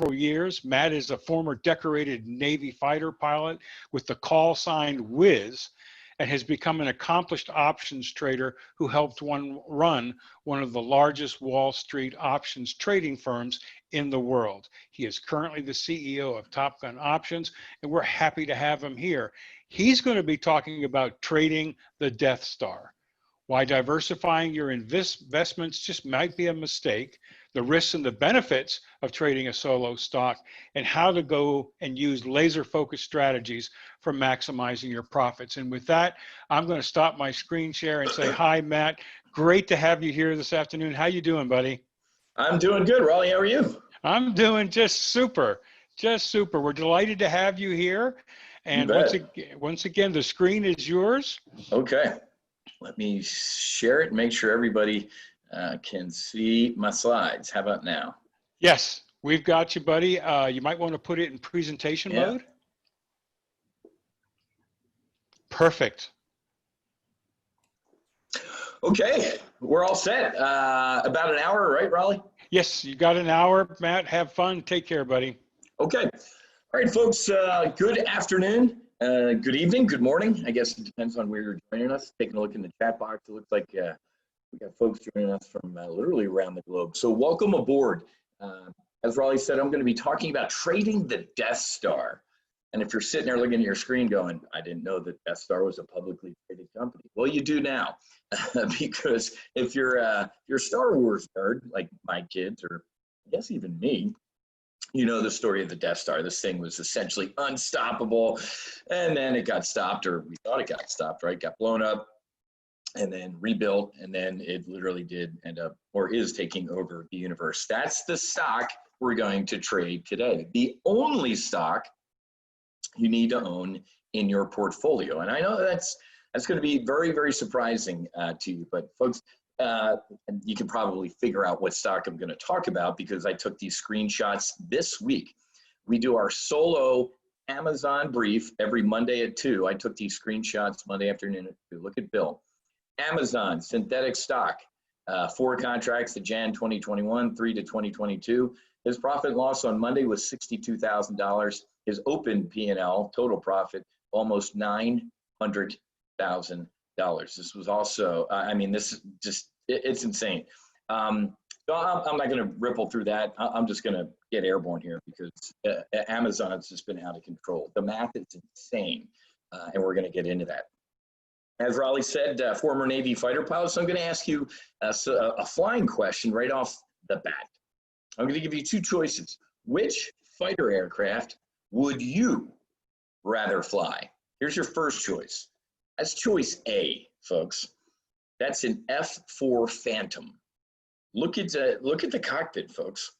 years. Matt is a former decorated Navy fighter pilot with the call sign Wiz, and has become an accomplished options trader who helped run one of the largest Wall Street options trading firms in the world. He is currently the CEO of Topkin Options, and we're happy to have him here. He's going to be talking about trading the Death Star, why diversifying your investments just might be a mistake, the risks and the benefits of trading a solo stock, and how to go and use laser-focused strategies for maximizing your profits. And with that, I'm going to stop my screen share and say, hi, Matt. Great to have you here this afternoon. How you doing, buddy? I'm doing good, Raleigh. How are you? I'm doing just super, just super. We're delighted to have you here. And once again, the screen is yours. Okay. Let me share it and make sure everybody can see my slides. How about now? Yes, we've got you, buddy. You might want to put it in presentation mode. Perfect. Okay, we're all set. About an hour, right, Raleigh? Yes, you got an hour, Matt. Have fun. Take care, buddy. Okay. All right, folks. Good afternoon. Good evening, good morning. I guess it depends on where you're joining us. Taking a look in the chat box, it looks like we got folks joining us from literally around the globe. So welcome aboard. As Raleigh said, I'm going to be talking about trading the Death Star. And if you're sitting there looking at your screen going, I didn't know that Death Star was a publicly traded company. Well, you do now, because if you're a Star Wars nerd, like my kids, or I guess even me, you know the story of the Death Star. This thing was essentially unstoppable, and then it got stopped, or we thought it got stopped, right? Got blown up, and then rebuilt, and then it literally did end up, or is taking over the universe. That's the stock we're going to trade today. The only stock you need to own in your portfolio. And I know that's going to be very, very surprising to you, but folks, you can probably figure out what stock I'm going to talk about because I took these screenshots this week. We do our solo Amazon brief every Monday at 2. I took these screenshots Monday afternoon at 2. Look at Bill. Amazon, synthetic stock, 4 contracts to Jan 2021, 3 to 2022. His profit and loss on Monday was $62,000. His open P&L, total profit, almost $900,000. This was also, I mean, this is just, it's insane. So I'm not going to ripple through that. I'm just going to get airborne here because Amazon's just been out of control. The math is insane, and we're going to get into that. As Raleigh said, former Navy fighter pilot, so I'm going to ask you a flying question right off the bat. I'm going to give you 2 choices. Which fighter aircraft would you rather fly? Here's your first choice. That's choice A, folks. That's an F4 Phantom. Look at the cockpit, folks.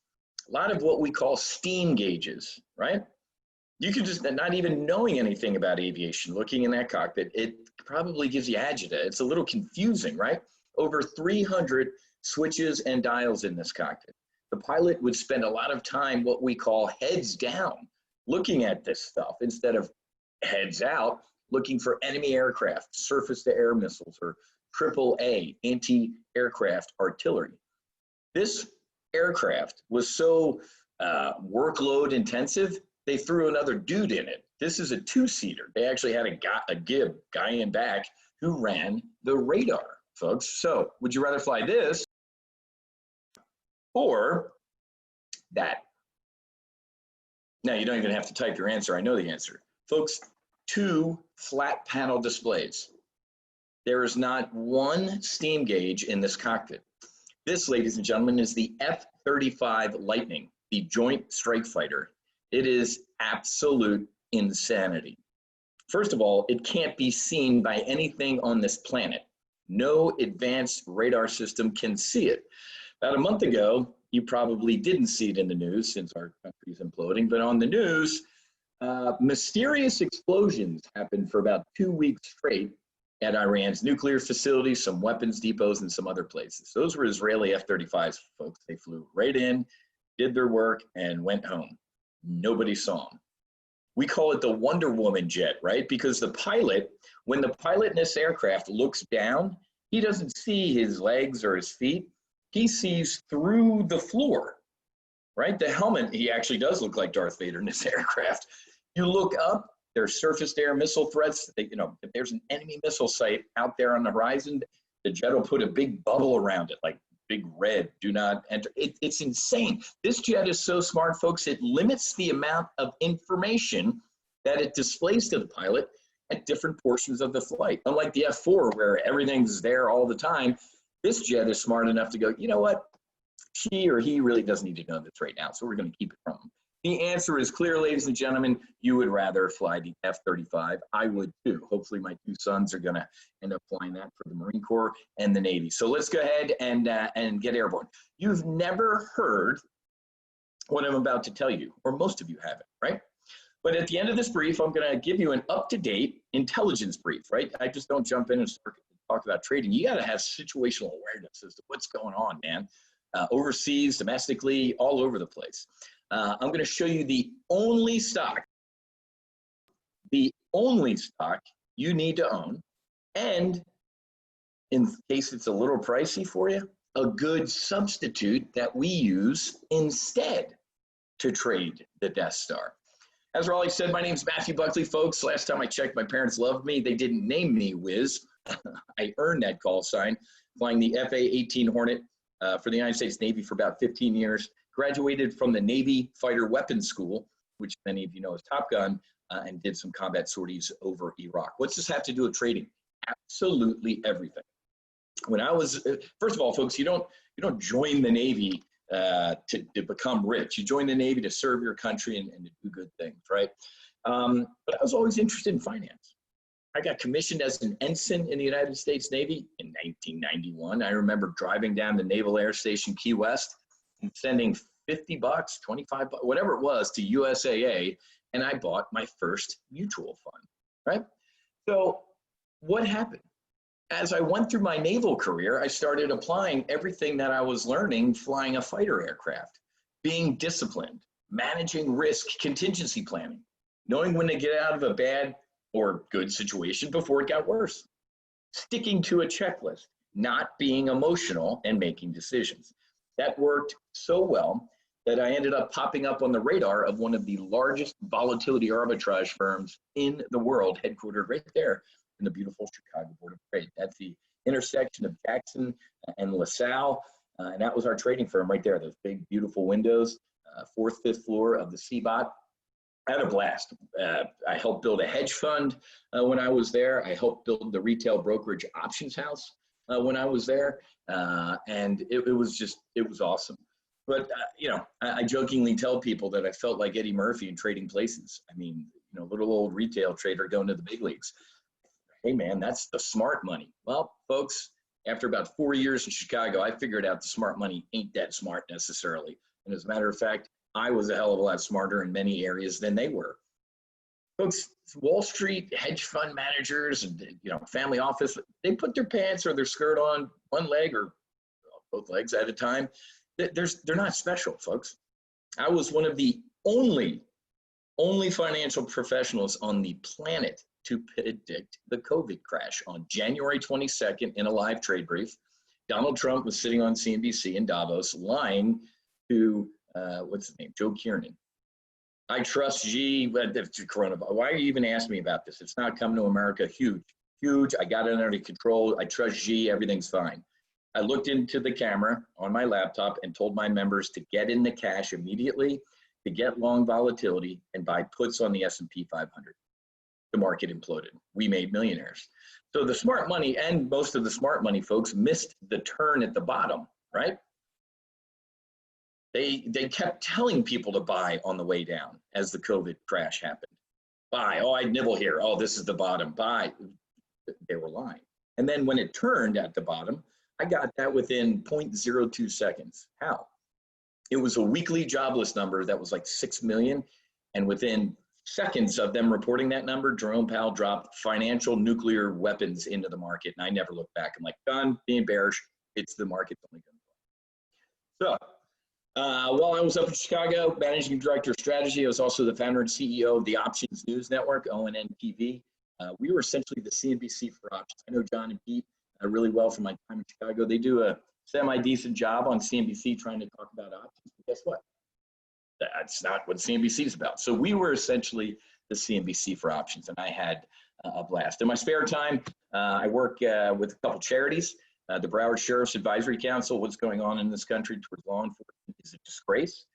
A lot of what we call steam gauges, right? You could just, not even knowing anything about aviation, looking in that cockpit, it probably gives you agita. It's a little confusing, right? Over 300 switches and dials in this cockpit. The pilot would spend a lot of time what we call heads down, looking at this stuff instead of heads out, looking for enemy aircraft, surface-to-air missiles, or AAA, anti-aircraft artillery. This aircraft was so workload intensive, they threw another dude in it. This is a 2-seater. They actually had a guy in back who ran the radar, folks. So would you rather fly this or that? Now, you don't even have to type your answer. I know the answer. Folks, 2 flat panel displays. There is not one steam gauge in this cockpit. This, ladies and gentlemen, is the F35 Lightning, the Joint Strike Fighter. It is absolute insanity. First of all, it can't be seen by anything on this planet. No advanced radar system can see it. About a month ago, you probably didn't see it in the news since our country is imploding, but on the news, mysterious explosions happened for about 2 weeks straight at Iran's nuclear facilities, some weapons depots, and some other places. Those were Israeli F-35s, folks. They flew right in, did their work, and went home. Nobody saw them. We call it the Wonder Woman jet, right? Because the pilot, when the pilot in this aircraft looks down, he doesn't see his legs or his feet. He sees through the floor. right? The helmet, he actually does look like Darth Vader in this aircraft. You look up, there's surface-to-air missile threats. If there's an enemy missile site out there on the horizon, the jet will put a big bubble around it, like big red, do not enter. It's insane. This jet is so smart, folks, it limits the amount of information that it displays to the pilot at different portions of the flight. Unlike the F4, where everything's there all the time, this jet is smart enough to go, you know what? She or he really doesn't need to know this right now, so we're going to keep it from them. The answer is clear, ladies and gentlemen. You would rather fly the F-35. I would too. Hopefully my two sons are going to end up flying that for the Marine Corps and the Navy. So let's go ahead and get airborne. You've never heard what I'm about to tell you, or most of you haven't, right? But at the end of this brief, I'm going to give you an up-to-date intelligence brief, right? I just don't jump in and start to talk about trading. You got to have situational awareness as to what's going on, man. Overseas, domestically, all over the place. I'm going to show you the only stock you need to own, and in case it's a little pricey for you, a good substitute that we use instead to trade the Death Star. As Raleigh said, my name is Matthew Buckley, folks. Last time I checked, my parents loved me. They didn't name me Wiz. I earned that call sign flying the FA-18 Hornet for the United States Navy for about 15 years. Graduated from the Navy Fighter Weapons School, which many of you know as Top Gun, and did some combat sorties over Iraq. What's this have to do with trading? Absolutely everything. When I was, first of all, folks, you don't join the Navy to become rich. You join the Navy to serve your country and to do good things, right? But I was always interested in finance. I got commissioned as an ensign in the United States Navy in 1991. I remember driving down to Naval Air Station Key West and sending $50, $25, whatever it was, to USAA, and I bought my first mutual fund, right? So what happened? As I went through my naval career, I started applying everything that I was learning flying a fighter aircraft, being disciplined, managing risk, contingency planning, knowing when to get out of a bad or good situation before it got worse, sticking to a checklist, not being emotional and making decisions. That worked so well that I ended up popping up on the radar of one of the largest volatility arbitrage firms in the world, headquartered right there in the beautiful Chicago Board of Trade. That's the intersection of Jackson and LaSalle, and that was our trading firm right there, those big, beautiful windows, fourth, fifth floor of the CBOT. I had a blast. I helped build a hedge fund when I was there. I helped build the retail brokerage options house when I was there, and it was awesome. But I jokingly tell people that I felt like Eddie Murphy in Trading Places. I mean, little old retail trader going to the big leagues. Hey man, that's the smart money. Well, folks, after about 4 years in Chicago, I figured out the smart money ain't that smart necessarily. And as a matter of fact, I was a hell of a lot smarter in many areas than they were. Folks, Wall Street hedge fund managers and family office, they put their pants or their skirt on one leg or both legs at a time. They're not special, folks. I was one of the only financial professionals on the planet to predict the COVID crash. On January 22nd, in a live trade brief, Donald Trump was sitting on CNBC in Davos lying to, what's his name, Joe Kiernan. I trust Xi, coronavirus. Why are you even asking me about this? It's not coming to America. Huge. I got it under control. I trust Xi. Everything's fine. I looked into the camera on my laptop and told my members to get in the cash immediately, to get long volatility and buy puts on the S&P 500. The market imploded. We made millionaires. So the smart money and most of the smart money folks missed the turn at the bottom, right? They kept telling people to buy on the way down as the COVID crash happened. Buy, oh, I nibble here. Oh, this is the bottom, buy. They were lying. And then when it turned at the bottom, I got that within 0.02 seconds. How? It was a weekly jobless number that was like 6 million. And within seconds of them reporting that number, Jerome Powell dropped financial nuclear weapons into the market. And I never looked back. I'm like, done, being bearish. It's the market's only going to go. So while I was up in Chicago, managing director of strategy, I was also the founder and CEO of the Options News Network, ONN TV. We were essentially the CNBC for options. I know John and Pete really well from my time in Chicago. They do a semi-decent job on CNBC trying to talk about options. But guess what? That's not what CNBC is about. So we were essentially the CNBC for options, and I had a blast. In my spare time, I work with a couple charities. The Broward Sheriff's Advisory Council. What's going on in this country towards law enforcement is a disgrace.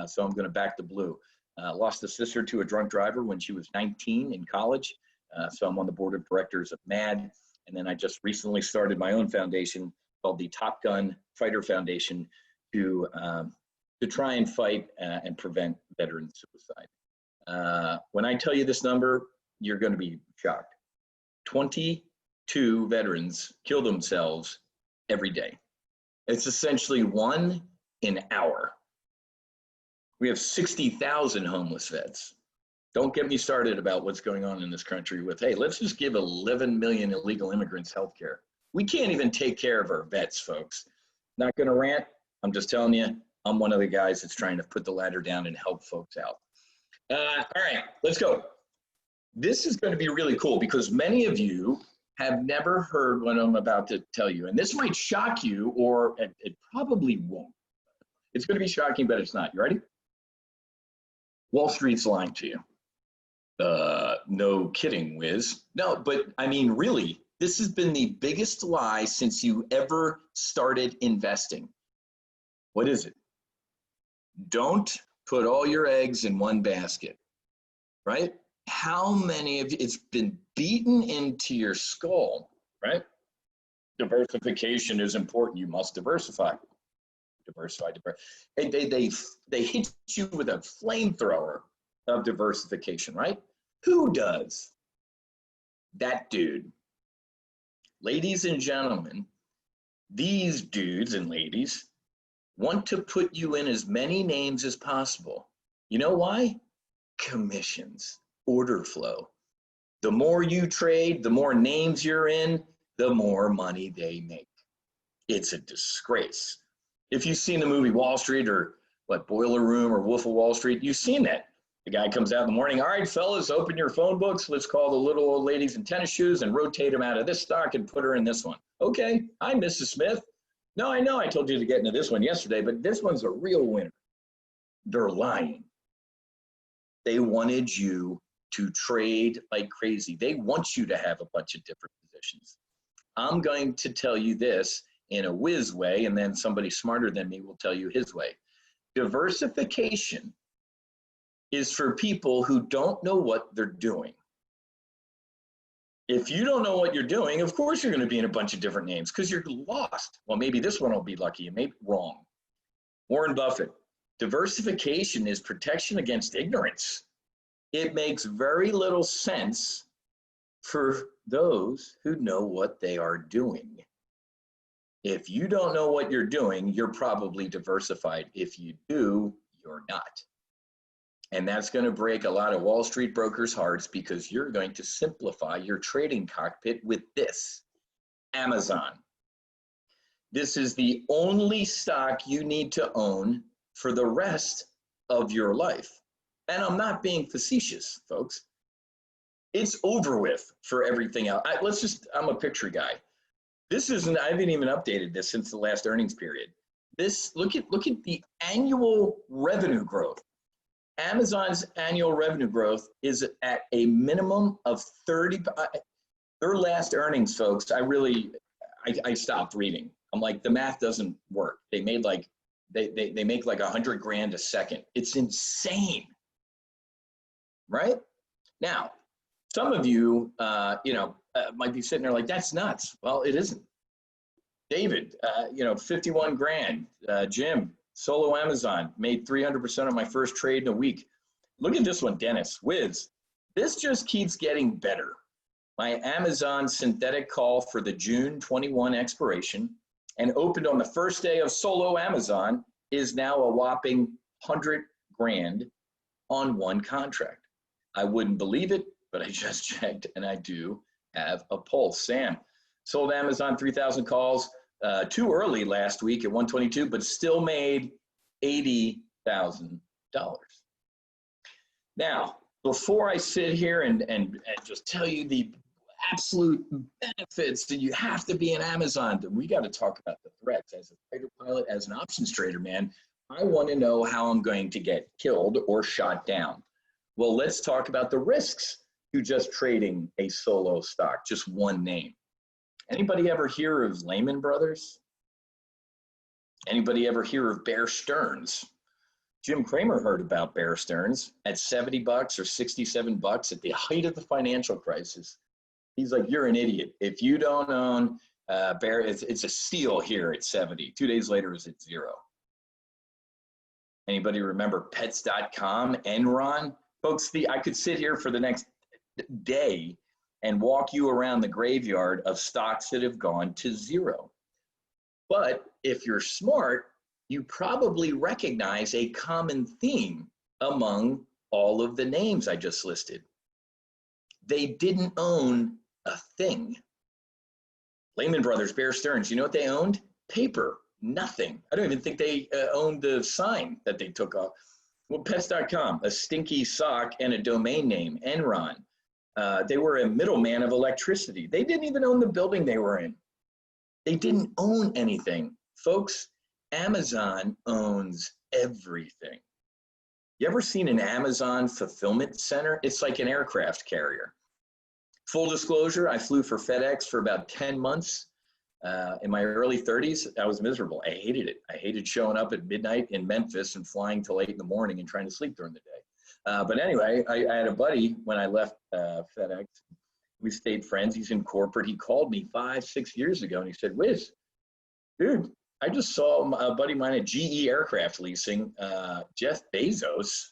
So I'm going to back the blue. Lost a sister to a drunk driver when she was 19 in college. So I'm on the board of directors of MAD. And then I just recently started my own foundation called the Top Gun Fighter Foundation to try and fight and prevent veteran suicide. When I tell you this number, you're going to be shocked. 22 veterans kill themselves every day. It's essentially 1 an hour. We have 60,000 homeless vets. Don't get me started about what's going on in this country with, hey, let's just give 11 million illegal immigrants health care. We can't even take care of our vets, folks. Not going to rant. I'm just telling you, I'm one of the guys that's trying to put the ladder down and help folks out. All right, let's go. This is going to be really cool because many of you have never heard what I'm about to tell you. And this might shock you, or it probably won't. It's going to be shocking, but it's not. You ready? Wall Street's lying to you. No kidding, Wiz. No, but I mean, really, this has been the biggest lie since you ever started investing. What is it? Don't put all your eggs in one basket, right? How many of you, it's been beaten into your skull, right? Diversification is important. You must diversify. Diversify. They hit you with a flamethrower of diversification, right? Who does? That dude. Ladies and gentlemen, these dudes and ladies want to put you in as many names as possible. You know why? Commissions, order flow. The more you trade, the more names you're in, the more money they make. It's a disgrace. If you've seen the movie Wall Street or what, Boiler Room or Wolf of Wall Street, you've seen that. The guy comes out in the morning, all right, fellas, open your phone books. Let's call the little old ladies in tennis shoes and rotate them out of this stock and put her in this one. Okay, hi, Mrs. Smith. No, I know I told you to get into this one yesterday, but this one's a real winner. They're lying. They wanted you to trade like crazy. They want you to have a bunch of different positions. I'm going to tell you this in a whiz way, and then somebody smarter than me will tell you his way. Diversification is for people who don't know what they're doing. If you don't know what you're doing, of course you're going to be in a bunch of different names because you're lost. Well, maybe this one will be lucky and maybe wrong. Warren Buffett. Diversification is protection against ignorance. It makes very little sense for those who know what they are doing. If you don't know what you're doing, you're probably diversified. If you do, you're not. And that's going to break a lot of Wall Street brokers' hearts because you're going to simplify your trading cockpit with this, Amazon. This is the only stock you need to own for the rest of your life. And I'm not being facetious, folks. It's over with for everything else. I'm a picture guy. This isn't, I haven't even updated this since the last earnings period. Look at the annual revenue growth. Amazon's annual revenue growth is at a minimum of 30. Their last earnings, folks, I stopped reading. I'm like, the math doesn't work. They made like, they make like $100,000 a second. It's insane, right? Now, some of you, might be sitting there like, that's nuts. Well, it isn't. David, 51 grand. Jim, solo Amazon, made 300% of my first trade in a week. Look at this one, Dennis, Wiz. This just keeps getting better. My Amazon synthetic call for the June 21 expiration and opened on the first day of solo Amazon is now a whopping $100,000 on one contract. I wouldn't believe it, but I just checked and I do have a pulse. Sam, sold Amazon 3,000 calls too early last week at 122, but still made $80,000. Now, before I sit here and just tell you the absolute benefits that you have to be in Amazon, we got to talk about the threats as a fighter pilot, as an options trader, man. I want to know how I'm going to get killed or shot down. Well, let's talk about the risks to just trading a solo stock, just one name. Anybody ever hear of Lehman Brothers? Anybody ever hear of Bear Stearns? Jim Cramer heard about Bear Stearns at 70 bucks or 67 bucks at the height of the financial crisis. He's like, you're an idiot. If you don't own Bear, it's a steal here at 70. 2 days later, it's at 0. Anybody remember pets.com, Enron? Folks, I could sit here for the next day and walk you around the graveyard of stocks that have gone to 0. But if you're smart, you probably recognize a common theme among all of the names I just listed. They didn't own a thing. Lehman Brothers, Bear Stearns, you know what they owned? Paper, nothing. I don't even think they owned the sign that they took off. Well, pets.com, a stinky sock and a domain name, Enron. They were a middleman of electricity. They didn't even own the building they were in. They didn't own anything. Folks, Amazon owns everything. You ever seen an Amazon fulfillment center? It's like an aircraft carrier. Full disclosure, I flew for FedEx for about 10 months. In my early 30s, I was miserable. I hated it. I hated showing up at midnight in Memphis and flying till 8 in the morning and trying to sleep during the day. But anyway, I had a buddy when I left FedEx. We stayed friends. He's in corporate. He called me 5-6 years ago and he said, Wiz, dude, I just saw a buddy of mine at GE Aircraft Leasing. Jeff Bezos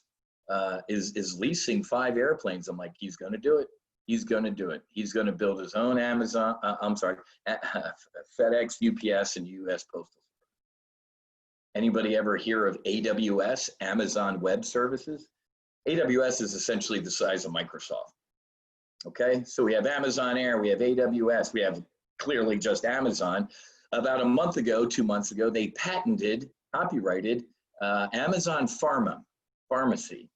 is leasing 5 airplanes. I'm like, he's going to do it. He's going to do it. He's going to build his own Amazon, FedEx, UPS, and US Postal. Anybody ever hear of AWS, Amazon Web Services? AWS is essentially the size of Microsoft. Okay, so we have Amazon Air, we have AWS, we have clearly just Amazon. About a month ago, 2 months ago, they patented, copyrighted Amazon Pharmacy.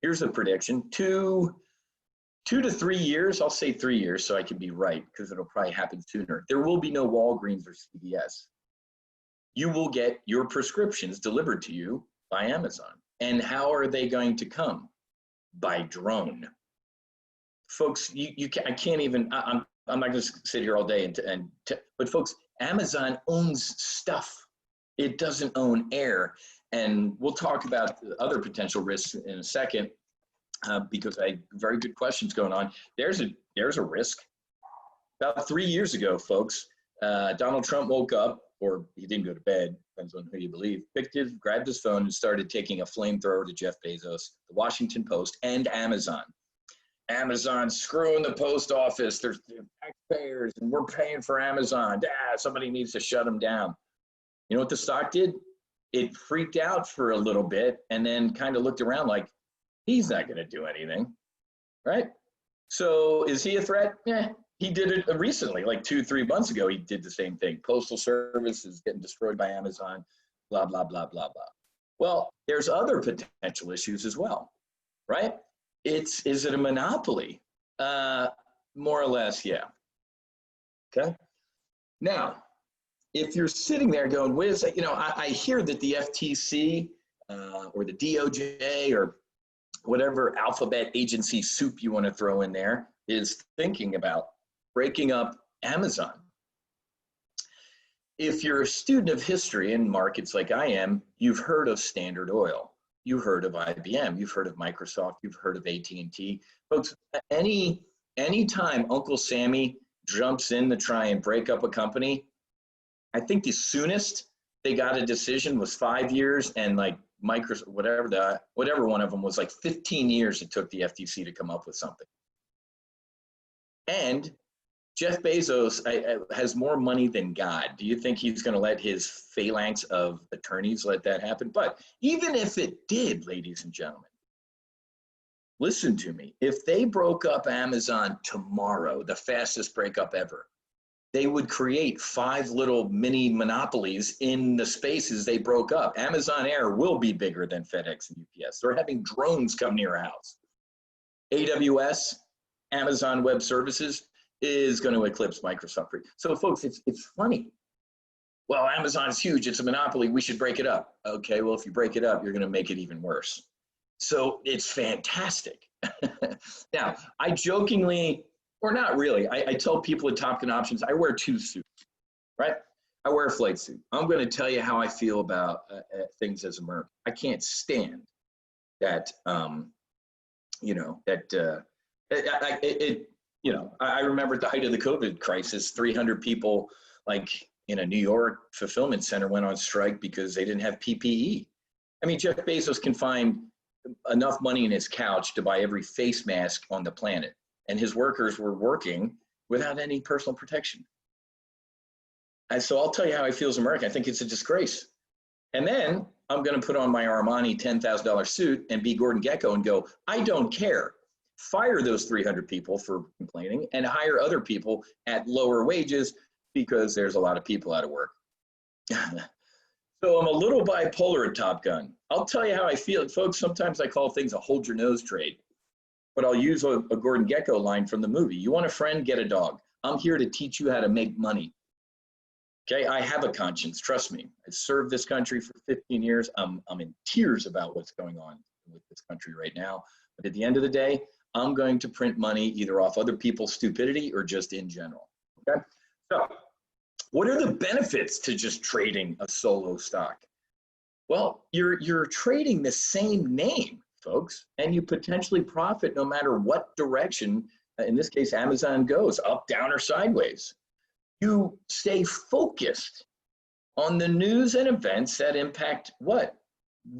Here's a prediction, 2 to 3 years, I'll say 3 years so I can be right because it'll probably happen sooner. There will be no Walgreens or CVS. You will get your prescriptions delivered to you by Amazon. And how are they going to come? By drone. Folks, I can't even, I'm not going to sit here all day but folks, Amazon owns stuff. It doesn't own air. And we'll talk about other potential risks in a second because I very good questions going on. There's a risk. About 3 years ago, folks, Donald Trump woke up, or he didn't go to bed, depends on who you believe, grabbed his phone and started taking a flamethrower to Jeff Bezos, the Washington Post, and Amazon. Amazon screwing the post office. They're taxpayers, and we're paying for Amazon. Somebody needs to shut them down. You know what the stock did? It freaked out for a little bit and then kind of looked around like, he's not going to do anything, right? So is he a threat? Yeah, he did it recently, like 2-3 months ago. He did the same thing. Postal Service is getting destroyed by Amazon, blah, blah, blah, blah, blah. Well, there's other potential issues as well, right? Is it a monopoly? More or less, yeah. Okay. Now, if you're sitting there going, Wiz, you know, I hear that the FTC or the DOJ or whatever alphabet agency soup you want to throw in there is thinking about breaking up Amazon. If you're a student of history in markets like I am, you've heard of Standard Oil. You've heard of IBM, you've heard of Microsoft, you've heard of AT&T. Folks, any time Uncle Sammy jumps in to try and break up a company, I think the soonest they got a decision was 5 years, and like Microsoft, whatever one of them was like 15 years it took the FTC to come up with something. And Jeff Bezos has more money than God. Do you think he's going to let his phalanx of attorneys let that happen? But even if it did, ladies and gentlemen, listen to me. If they broke up Amazon tomorrow, the fastest breakup ever, they would create 5 little mini monopolies in the spaces they broke up. Amazon Air will be bigger than FedEx and UPS. They're having drones come near a house. AWS, Amazon Web Services, is going to eclipse Microsoft. So folks, it's funny. well, Amazon is huge. It's a monopoly. We should break it up. Okay, well, if you break it up, you're going to make it even worse. So it's fantastic. Now, I jokingly, or not really, I tell people at Topkin Options, I wear 2 suits, right? I wear a flight suit. I'm going to tell you how I feel about things as a Merc. I can't stand that, you know, that you know, I remember at the height of the COVID crisis, 300 people like in a New York fulfillment center went on strike because they didn't have PPE. I mean, Jeff Bezos can find enough money in his couch to buy every face mask on the planet, and his workers were working without any personal protection. And so I'll tell you how I feel as American. I think it's a disgrace. And then I'm going to put on my Armani $10,000 suit and be Gordon Gekko and go, I don't care. Fire those 300 people for complaining and hire other people at lower wages because there's a lot of people out of work. So I'm a little bipolar at Top Gun. I'll tell you how I feel. Folks, sometimes I call things a hold your nose trade, but I'll use a Gordon Gekko line from the movie. You want a friend, get a dog. I'm here to teach you how to make money. Okay, I have a conscience, trust me. I've served this country for 15 years. I'm in tears about what's going on with this country right now. But at the end of the day, I'm going to print money either off other people's stupidity or just in general, okay? So what are the benefits to just trading a solo stock? Well, you're trading the same name, folks, and you potentially profit no matter what direction, in this case, Amazon goes, up, down, or sideways. You stay focused on the news and events that impact what?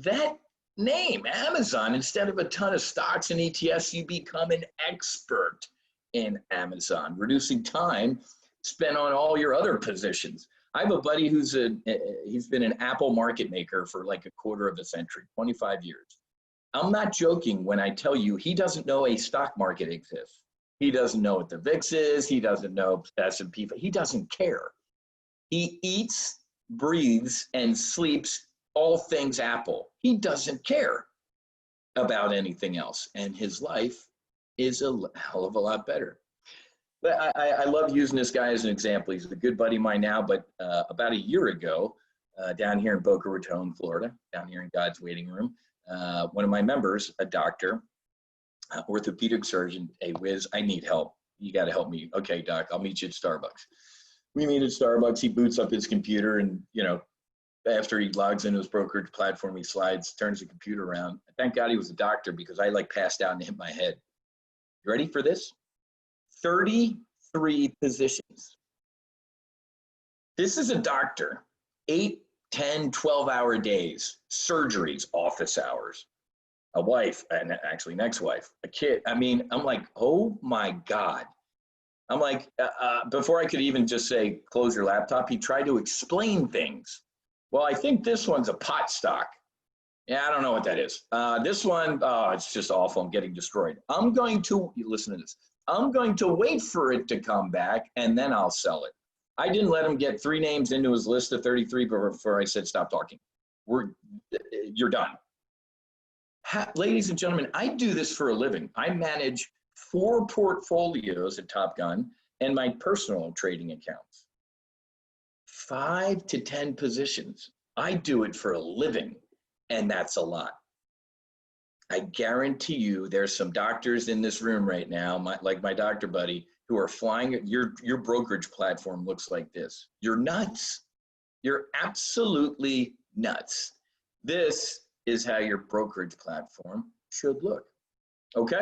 That name, Amazon. Instead of a ton of stocks and ETFs, you become an expert in Amazon, reducing time spent on all your other positions. I have a buddy who's he's been an Apple market maker for like a quarter of a century, 25 years. I'm not joking when I tell you he doesn't know a stock market exists. He doesn't know what the VIX is. He doesn't know S&P. He doesn't care. He eats, breathes, and sleeps all things Apple. He doesn't care about anything else. And his life is a hell of a lot better. But I love using this guy as an example. He's a good buddy of mine now, but about a year ago, down here in Boca Raton, Florida, down here in God's waiting room, one of my members, a doctor, orthopedic surgeon, hey, Wiz, I need help. You got to help me. Okay, doc, I'll meet you at Starbucks. We meet at Starbucks. He boots up his computer and, you know, after he logs into his brokerage platform, he slides, turns the computer around. Thank God he was a doctor because I like passed out and hit my head. You ready for this? 33 positions. This is a doctor, 8, 10, 12-hour days, surgeries, office hours, a wife, and actually an ex-wife, a kid. I mean, I'm like, oh my God. I'm like, before I could even just say, close your laptop, he tried to explain things. Well, I think this one's a pot stock. Yeah, I don't know what that is. This one, oh, it's just awful. I'm getting destroyed. I'm going to, listen to this. I'm going to wait for it to come back and then I'll sell it. I didn't let him get 3 names into his list of 33 before I said, stop talking. You're done. Ladies and gentlemen, I do this for a living. I manage 4 portfolios at Top Gun and my personal trading accounts. 5 to 10 positions. I do it for a living, and that's a lot. I guarantee you there's some doctors in this room right now, like my doctor buddy, who are flying. Your brokerage platform looks like this. You're nuts. You're absolutely nuts. This is how your brokerage platform should look. Okay?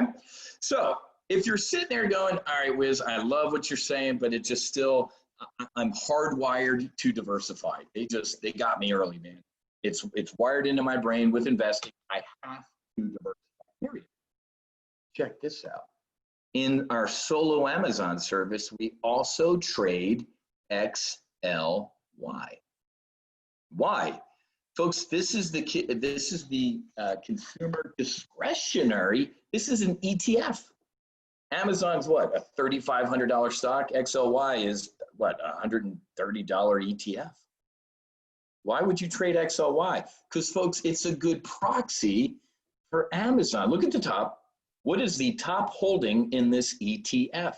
So if you're sitting there going, all right, Wiz, I love what you're saying, but it just still, I'm hardwired to diversify. They got me early, man. It's wired into my brain with investing. I have to diversify, period. Check this out. In our solo Amazon service, we also trade XLY. Why? Folks, this is the consumer discretionary. This is an ETF. Amazon's what, a $3,500 stock? XLY is what, a $130 ETF. Why would you trade XLY? Because folks, it's a good proxy for Amazon. Look at the top. What is the top holding in this ETF?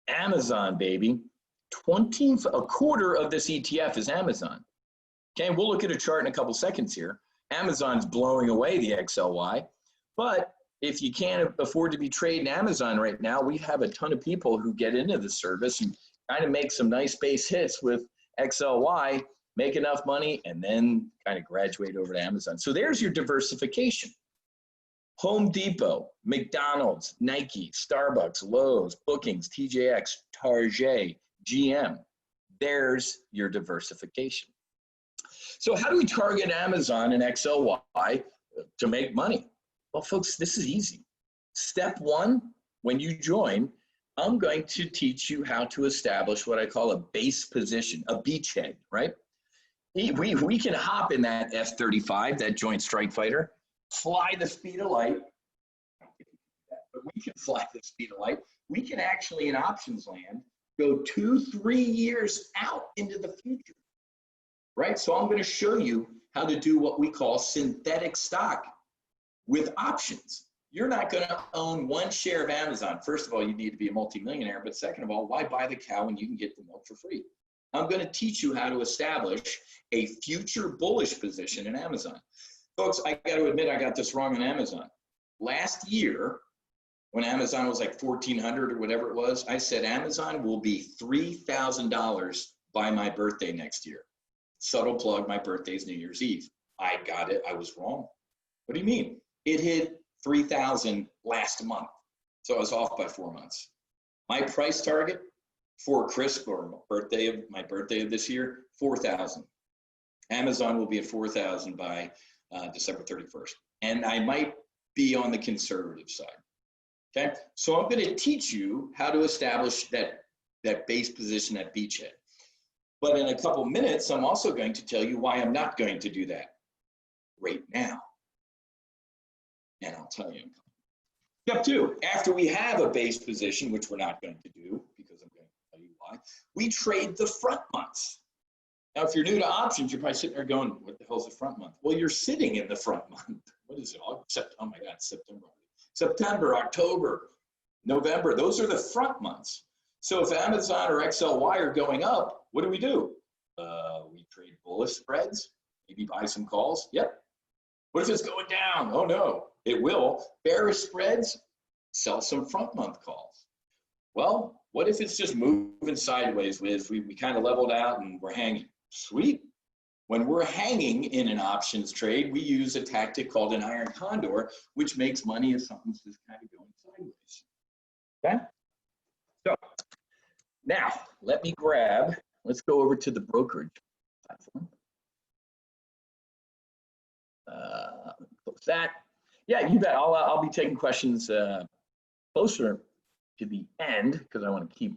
Amazon, baby. a quarter of this ETF is Amazon. Okay, we'll look at a chart in a couple seconds here. Amazon's blowing away the XLY, but if you can't afford to be trading Amazon right now, we have a ton of people who get into the service and kind of make some nice base hits with XLY, make enough money, and then kind of graduate over to Amazon. So there's your diversification. Home Depot, McDonald's, Nike, Starbucks, Lowe's, Bookings, TJX, Target, GM. There's your diversification. So how do we target Amazon and XLY to make money? Well, folks, this is easy. Step one, when you join, I'm going to teach you how to establish what I call a base position, a beachhead, right? We can hop in that F35, that Joint Strike Fighter, fly the speed of light, but we can fly the speed of light. We can actually, in options land, go 2-3 years out into the future, right? So I'm going to show you how to do what we call synthetic stock with options. You're not going to own one share of Amazon. First of all, you need to be a multimillionaire, but second of all, why buy the cow when you can get the milk for free? I'm going to teach you how to establish a future bullish position in Amazon. Folks, I got to admit, I got this wrong on Amazon. Last year, when Amazon was like $1,400 or whatever it was, I said Amazon will be $3,000 by my birthday next year. Subtle plug, my birthday's New Year's Eve. I got it. I was wrong. What do you mean? It hit 3,000 last month. So I was off by 4 months. My price target for Chris, or my birthday of this year, 4,000. Amazon will be at 4,000 by December 31st. And I might be on the conservative side. Okay, so I'm going to teach you how to establish that base position, that beachhead. But in a couple minutes, I'm also going to tell you why I'm not going to do that right now. And I'll tell you. Step two, after we have a base position, which we're not going to do, because I'm going to tell you why, we trade the front months. Now, if you're new to options, you're probably sitting there going, what the hell's the front month? Well, you're sitting in the front month. What is it? Oh my God, September. September, October, November, those are the front months. So if Amazon or XLY are going up, what do? We trade bullish spreads, maybe buy some calls. Yep. What if it's going down? Oh no, it will. Bearish spreads, sell some front month calls. Well, what if it's just moving sideways, Wiz? We kind of leveled out and we're hanging. Sweet. When we're hanging in an options trade, we use a tactic called an iron condor, which makes money if something's just kind of going sideways. Okay? So now let's go over to the brokerage platform. Close that. Yeah, you bet. I'll be taking questions closer to the end because I want to keep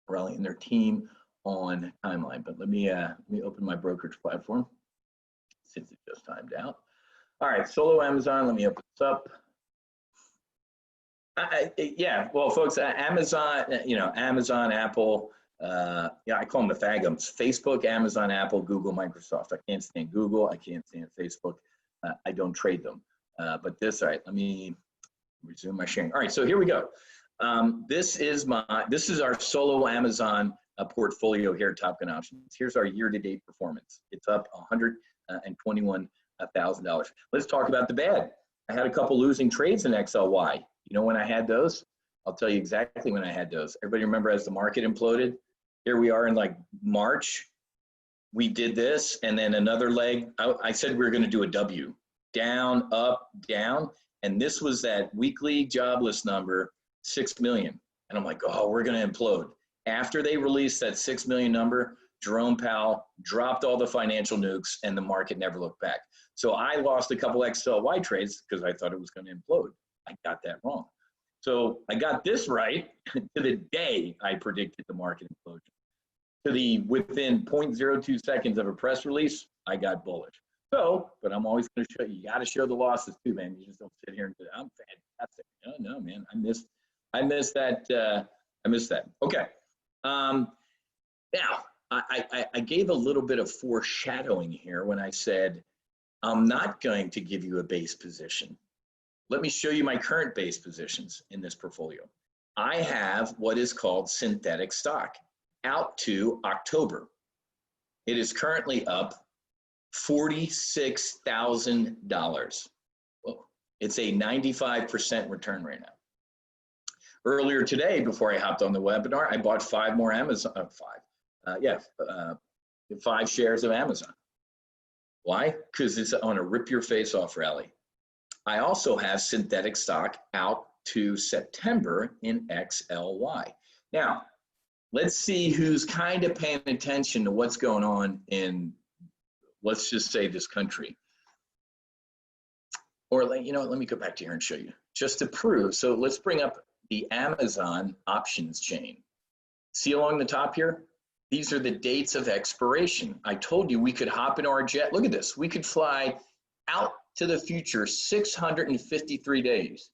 rallying their team on timeline. But let me open my brokerage platform since it just timed out. All right, solo Amazon. Let me open this up. Yeah, well, folks, Amazon, Amazon, Apple. I call them the Fagums. Facebook, Amazon, Apple, Google, Microsoft. I can't stand Google. I can't stand Facebook. I don't trade them. But this, all right, let me resume my sharing. All right, so here we go. This is our solo Amazon portfolio here at Topkin Options. Here's our year-to-date performance. It's up $121,000. Let's talk about the bad. I had a couple losing trades in XLY. You know when I had those? I'll tell you exactly when I had those. Everybody remember as the market imploded? Here we are in like March. We did this, and then another leg. I said we were going to do a W. Down, up, down. And this was that weekly jobless number, 6 million. And I'm like, oh, we're going to implode. After they released that 6 million number, Jerome Powell dropped all the financial nukes and the market never looked back. So I lost a couple XLY trades because I thought it was going to implode. I got that wrong. So I got this right to the day I predicted the market implosion. To the within 0.02 seconds of a press release, I got bullish. So, but I'm always going to show you got to show the losses too, man. You just don't sit here and say, I'm fantastic. No, man, I missed that. Okay. Now, I gave a little bit of foreshadowing here when I said, I'm not going to give you a base position. Let me show you my current base positions in this portfolio. I have what is called synthetic stock. out to October. It is currently up $46,000. Well, it's a 95% return right now. Earlier today, before I hopped on the webinar, I bought 5 more Amazon, 5 shares of Amazon. Why? Because it's on a rip your face off rally. I also have synthetic stock out to September in XLY. Now, let's see who's kind of paying attention to what's going on in, let's just say, this country. Or, you know, let me go back to here and show you, just to prove. So let's bring up the Amazon options chain. See along the top here? These are the dates of expiration. I told you we could hop into our jet. Look at this. We could fly out to the future 653 days.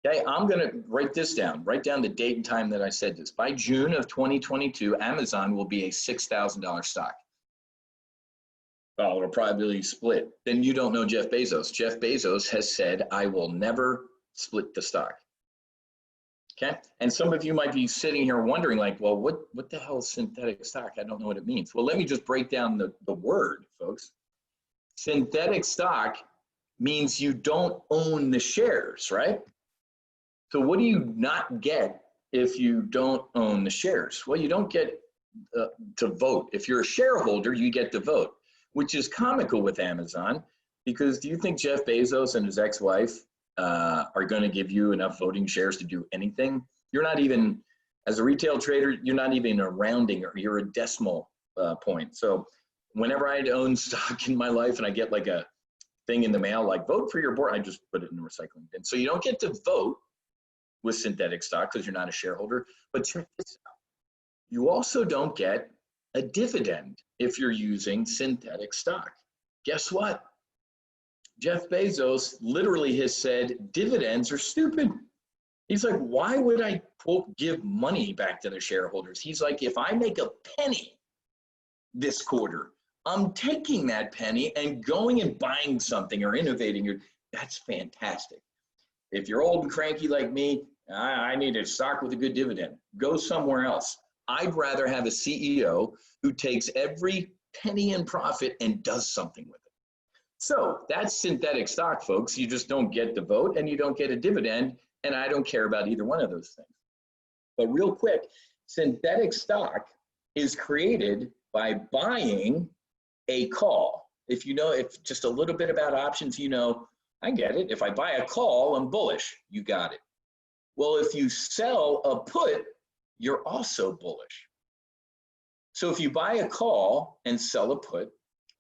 Okay, I'm going to write this down. Write down the date and time that I said this. By June of 2022, Amazon will be a $6,000 stock. Oh, it'll probably split. Then you don't know Jeff Bezos. Jeff Bezos has said, I will never split the stock. Okay, and some of you might be sitting here wondering like, well, what the hell is synthetic stock? I don't know what it means. Well, let me just break down the word, folks. Synthetic stock means you don't own the shares, right? So what do you not get if you don't own the shares? Well, you don't get to vote. If you're a shareholder, you get to vote, which is comical with Amazon, because do you think Jeff Bezos and his ex-wife are going to give you enough voting shares to do anything? You're not even, as a retail trader, you're not even a rounding, or you're a decimal point. So whenever I own stock in my life and I get like a thing in the mail, like vote for your board, I just put it in the recycling bin. So you don't get to vote with synthetic stock because you're not a shareholder. But check this out. You also don't get a dividend if you're using synthetic stock. Guess what? Jeff Bezos literally has said dividends are stupid. He's like, why would I, quote, give money back to the shareholders? He's like, if I make a penny this quarter, I'm taking that penny and going and buying something or innovating. That's fantastic. If you're old and cranky like me, I need a stock with a good dividend. Go somewhere else. I'd rather have a CEO who takes every penny in profit and does something with it. So that's synthetic stock, folks. You just don't get the vote and you don't get a dividend, and I don't care about either one of those things. But real quick, synthetic stock is created by buying a call. If you know, if just a little bit about options, you know, I get it. If I buy a call, I'm bullish. You got it. Well, if you sell a put, you're also bullish. So if you buy a call and sell a put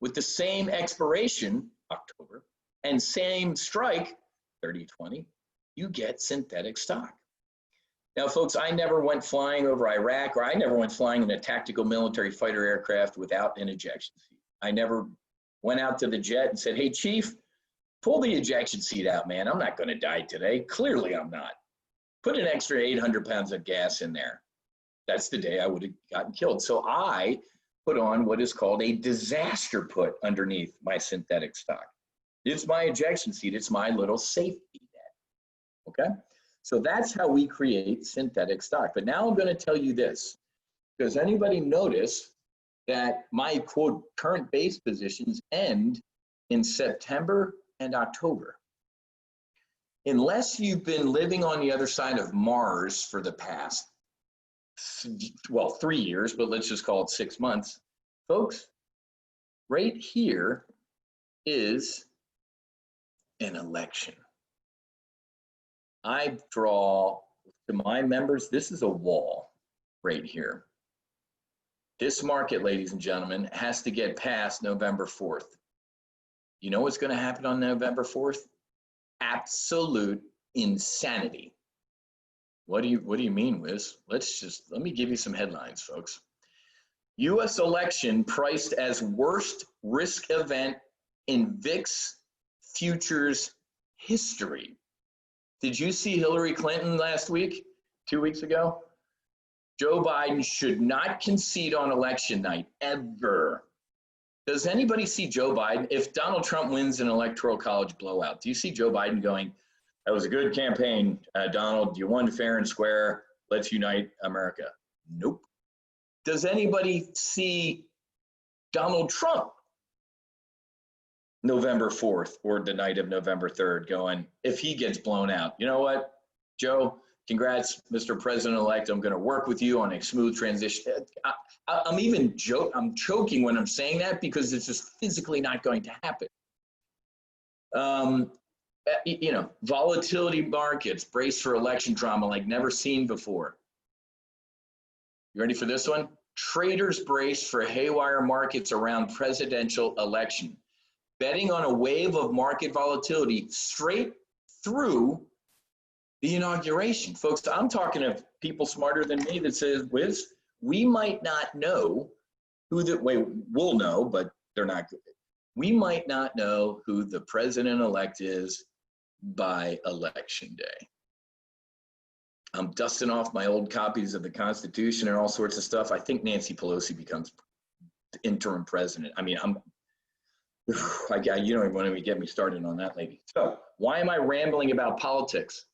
with the same expiration, October, and same strike, 30/20, you get synthetic stock. Now, folks, I never went flying over Iraq, or I never went flying in a tactical military fighter aircraft without an ejection seat. I never went out to the jet and said, hey, Chief, pull the ejection seat out, man. I'm not going to die today. Clearly, I'm not. Put an extra 800 pounds of gas in there. That's the day I would have gotten killed. So I put on what is called a disaster put underneath my synthetic stock. It's my ejection seat. It's my little safety net. Okay? So that's how we create synthetic stock. But now I'm going to tell you this. Does anybody notice that my, quote, current base positions end in September and October? Unless you've been living on the other side of Mars for the past, well, 3 years, but let's just call it 6 months. Folks, right here is an election. I draw to my members, this is a wall right here. This market, ladies and gentlemen, has to get past November 4th. You know what's going to happen on November 4th? Absolute insanity. What do you mean, Wiz? Let me give you some headlines, folks. U.S. election priced as worst risk event in VIX futures history. Did you see Hillary Clinton last week, 2 weeks ago? Joe Biden should not concede on election night, ever. Does anybody see Joe Biden? If Donald Trump wins an electoral college blowout, do you see Joe Biden going, that was a good campaign, Donald, you won fair and square, let's unite America? Nope. Does anybody see Donald Trump November 4th or the night of November 3rd going, if he gets blown out, you know what, Joe, congrats, Mr. President-elect, I'm going to work with you on a smooth transition. I'm choking when I'm saying that because it's just physically not going to happen. You know, volatility markets, brace for election drama like never seen before. You ready for this one? Traders brace for haywire markets around presidential election. Betting on a wave of market volatility straight through the inauguration. Folks, I'm talking to people smarter than me that says, Wiz, we might not know who the, wait, we'll know, but they're not good. We might not know who the president-elect is by election day. I'm dusting off my old copies of the Constitution and all sorts of stuff. I think Nancy Pelosi becomes interim president. I mean, you don't even want to get me started on that lady. So why am I rambling about politics?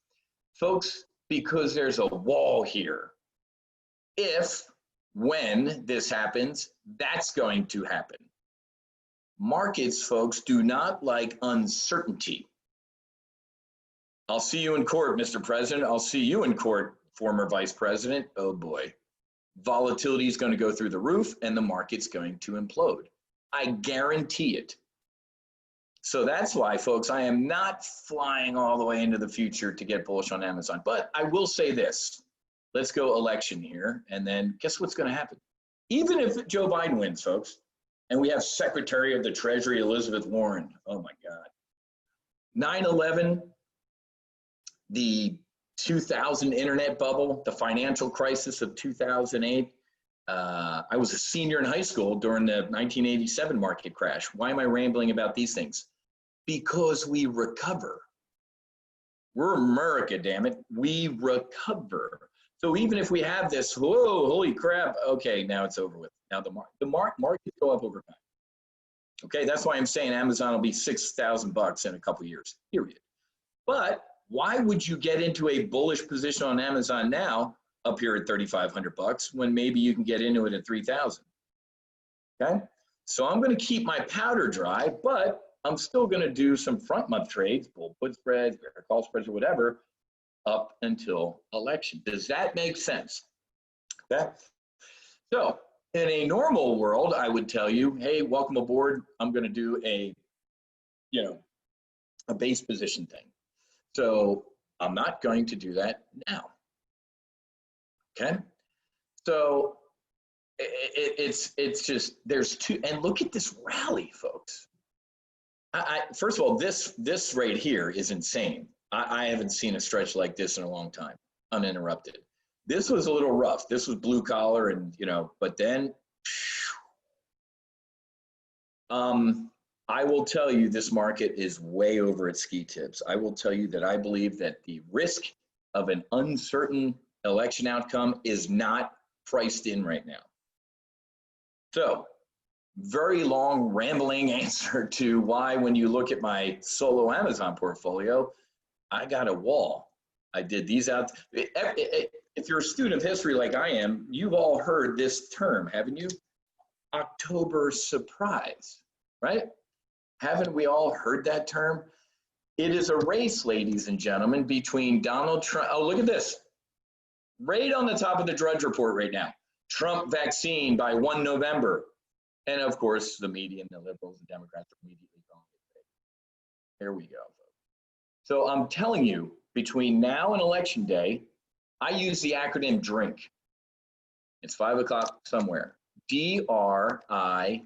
Folks, because there's a wall here. When this happens, that's going to happen. Markets, folks, do not like uncertainty. I'll see you in court, Mr. President. I'll see you in court, former Vice President. Oh boy. Volatility is going to go through the roof and the market's going to implode. I guarantee it. So that's why, folks, I am not flying all the way into the future to get bullish on Amazon. But I will say this. Let's go election here. And then guess what's going to happen? Even if Joe Biden wins, folks, and we have Secretary of the Treasury Elizabeth Warren. Oh, my God. 9/11, the 2000 internet bubble, the financial crisis of 2008. I was a senior in high school during the 1987 market crash. Why am I rambling about these things? Because we recover. We're America, damn it. We recover. So even if we have this, whoa, holy crap, okay, now it's over with. Now the markets go up over time. Okay, that's why I'm saying Amazon will be $6,000 in a couple of years, period. But why would you get into a bullish position on Amazon now up here at $3,500 when maybe you can get into it at $3,000? Okay, so I'm going to keep my powder dry, but I'm still going to do some front month trades, bull put spreads, bear call spreads, or whatever, up until election. Does that make sense? Okay. So in a normal world, I would tell you, hey, welcome aboard. I'm going to do a base position thing. So I'm not going to do that now. Okay. So it's just, there's two, and look at this rally, folks. First of all, this right here is insane. I haven't seen a stretch like this in a long time, uninterrupted. This was a little rough. This was blue collar and, but then, I will tell you this market is way over its ski tips. I will tell you that I believe that the risk of an uncertain election outcome is not priced in right now. So, very long rambling answer to why when you look at my solo Amazon portfolio, I got a wall. I did these out. If you're a student of history like I am, you've all heard this term, haven't you? October surprise, right? Haven't we all heard that term? It is a race, ladies and gentlemen, between Donald Trump. Oh, look at this. Right on the top of the Drudge Report right now. Trump vaccine by 1 November. And of course, the media and the liberals and Democrats are immediately going to say, here we go. So I'm telling you, between now and election day, I use the acronym DRINK. It's 5 o'clock somewhere. DRINC.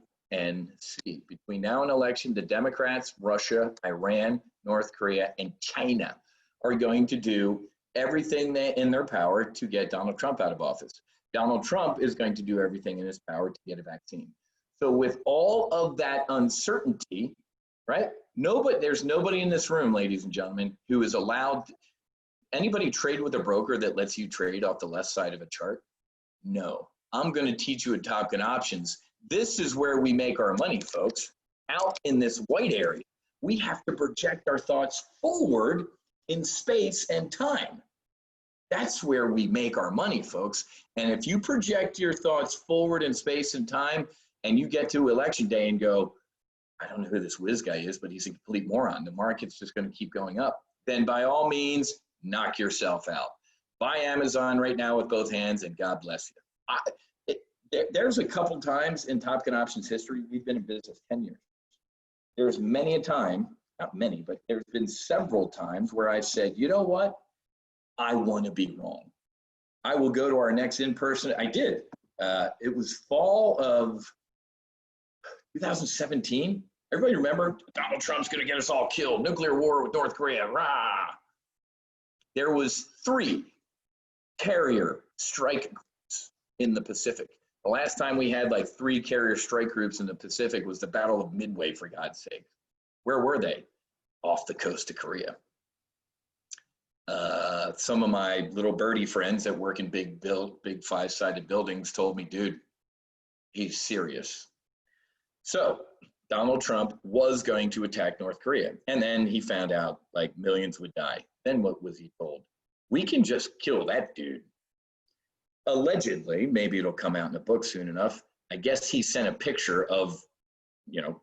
Between now and election, the Democrats, Russia, Iran, North Korea, and China are going to do everything in their power to get Donald Trump out of office. Donald Trump is going to do everything in his power to get a vaccine. So with all of that uncertainty, right? There's nobody in this room, ladies and gentlemen, who is allowed. Anybody trade with a broker that lets you trade off the left side of a chart? No. I'm going to teach you at Topkin Options. This is where we make our money, folks. Out in this white area, we have to project our thoughts forward in space and time. That's where we make our money, folks. And if you project your thoughts forward in space and time, and you get to election day and go, I don't know who this whiz guy is, but he's a complete moron. The market's just going to keep going up. Then by all means, knock yourself out. Buy Amazon right now with both hands, and God bless you. There's a couple times in Topkin Options history, we've been in business 10 years. There's many a time, not many, but there's been several times where I've said, you know what? I want to be wrong. I will go to our next in-person. I did. It was fall of 2017. Everybody remember? Donald Trump's going to get us all killed. Nuclear war with North Korea. Rah! There was 3 carrier strike groups in the Pacific. The last time we had like 3 carrier strike groups in the Pacific was the Battle of Midway, for God's sake. Where were they? Off the coast of Korea. Some of my little birdie friends that work in big 5-sided buildings told me, dude, he's serious. So Donald Trump was going to attack North Korea. And then he found out like millions would die. Then what was he told? We can just kill that dude. Allegedly, maybe it'll come out in the book soon enough. I guess he sent a picture of,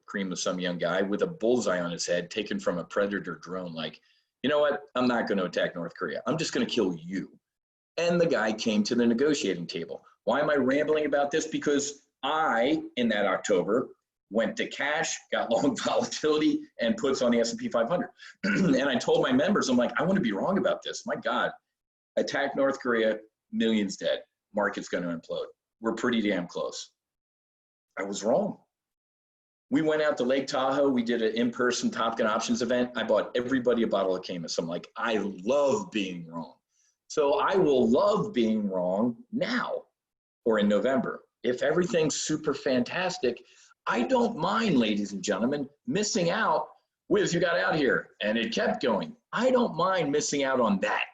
cream of some young guy with a bullseye on his head taken from a Predator drone. Like, you know what? I'm not going to attack North Korea. I'm just going to kill you. And the guy came to the negotiating table. Why am I rambling about this? Because I, in that October, went to cash, got long volatility, and puts on the S&P 500. And I told my members, I'm like, I want to be wrong about this. My God, attack North Korea, millions dead. Market's going to implode. We're pretty damn close. I was wrong. We went out to Lake Tahoe. We did an in-person Topkin Options event. I bought everybody a bottle of Camus. I'm like, I love being wrong. So I will love being wrong now or in November. If everything's super fantastic, I don't mind, ladies and gentlemen, missing out. Wiz, you got out here, and it kept going. I don't mind missing out on that.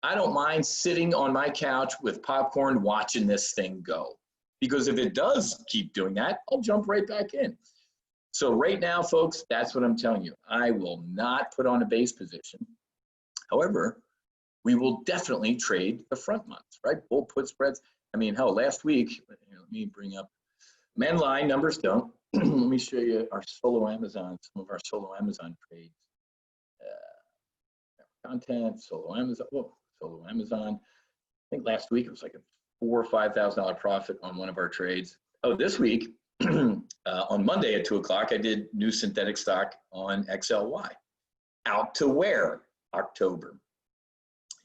I don't mind sitting on my couch with popcorn watching this thing go. Because if it does keep doing that, I'll jump right back in. So right now, folks, that's what I'm telling you. I will not put on a base position. However, we will definitely trade the front months, right? Bull put spreads. I mean, hell, last week, let me bring up, men lie, numbers don't. Let me show you our solo Amazon, some of our solo Amazon trades. Content, solo Amazon, solo Amazon. I think last week it was like a $4,000 or $5,000 profit on one of our trades. Oh, this week, on Monday at 2 o'clock, I did new synthetic stock on XLY. Out to where? October.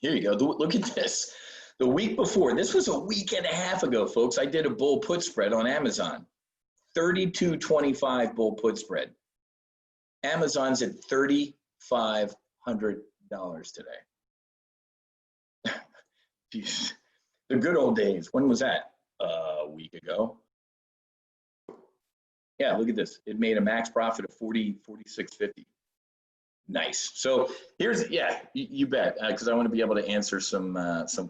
Here you go. Look at this. The week before, this was a week and a half ago, folks, I did a bull put spread on Amazon. 32.25 bull put spread. Amazon's at $3,500 today. Jeez. The good old days. When was that? A week ago. Yeah, look at this. It made a max profit of 46.50. Nice. So here's, yeah, you bet, because I want to be able to answer some